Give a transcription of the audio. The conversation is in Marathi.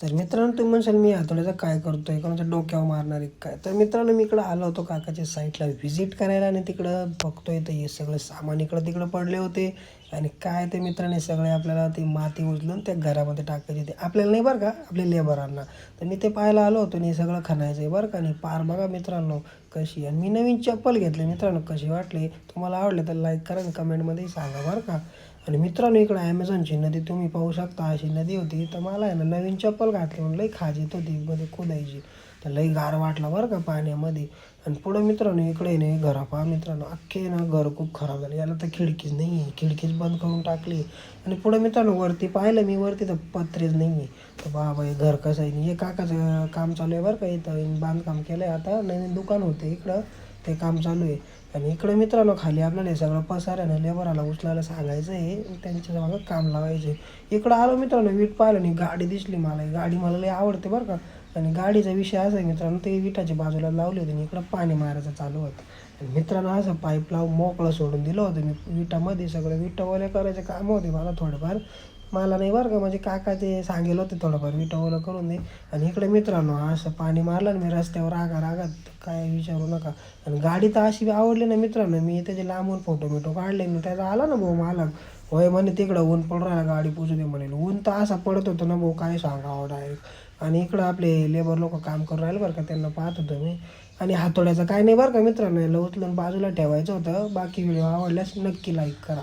तर मित्रांनो तुम्ही म्हणशाल मी हातोड्याचं काय करतोय कोणाच्या डोक्यावर मारणार आहे काय. तर मित्रांनो मी इकडं आलो होतो काकाच्या साईटला व्हिजिट करायला आणि तिकडं बघतोय तर हे सगळं सामान इकडं तिकडं पडले होते. आणि काय ते मित्रांनी सगळे आपल्याला ती माती उचलून त्या घरामध्ये टाकायची होती, आपल्याला नाही बरं का, आपल्या लेबरांना. तर मी ते पाहायला आलो होतो आणि हे सगळं खणायचं आहे बरं का. आणि पार बघा मित्रांनो कशी. आणि मी नवीन चप्पल घेतले मित्रांनो, कशी वाटली तुम्हाला आवडले तर लाईक करा आणि कमेंटमध्ये सांगा बरं का. आणि मित्रांनो इकडं ॲमेझॉनची नदी तुम्ही पाहू शकता, अशी नदी होती. तर मला आहे ना नवीन चप्पल घातली म्हणून लई खाज येत होती मध्ये खोदायची. तर लई गार वाटला बरं का पाण्यामध्ये. आणि पुढं मित्रांनो इकडे नाही घरा पहा मित्रांनो, अख्खे ना घर खूप खराब झाले. याला तर खिडकीच नाही आहे, खिडकीच बंद करून टाकली. आणि पुढं मित्रांनो वरती पाहिलं मी, वरती तर पत्रेच नाही आहे. तर बाबा हे घर कसं आहे. हे काकाचं काम चालू आहे बरं का, इथं बांधकाम केलं आहे आता, नवीन दुकान होते इकडं, ते काम चालू आहे. आणि इकडे मित्रांनो खाली आपल्याला हे सगळं पसाऱ्यानं लेबराला उचलायला सांगायचं आहे, त्यांच्या मागं काम लावायचे. इकडं आलो मित्रांनो वीट पाहिलं आणि गाडी दिसली मला. ही गाडी मला लई आवडते बरं का. आणि गाडीचा विषय असा आहे मित्रांनो, ते विटाच्या बाजूला लावली होती आणि इकडं पाणी मारायचं चालू होतं. आणि मित्रांनो असं पाईप लावून मोकळं सोडून दिलं होतं मी विटामध्ये. सगळं विटा ओल्या करायचे काम होते मला थोडेफार. मला नाही बरं का, म्हणजे काका ते सांगेल होते थोडंफार विटा ओलं करून दे. आणि इकडे मित्रांनो असं पाणी मारलं आणि मी रस्त्यावर रागात काय विचारू नका. आणि गाडी तर अशी आवडली ना मित्रांनो, मी त्याचे लांबून फोटो काढले. मी त्याचा आला ना भाऊ मालक, होय म्हणे तिकडं ऊन पडून राहिला गाडी पोचू दे म्हणे. ऊन तर असा पडत होतं ना भाऊ काय सांगावं डायरेक्ट. आणि इकडं आपले लेबर लोक काम करून राहिले बरं का, त्यांना पाहत होतो मी. आणि हातोड्याचं काय नाही बरं का मित्रांनो, याला उचलून बाजूला ठेवायचं होतं. बाकी व्हिडिओ आवडल्यास नक्की लाईक करा.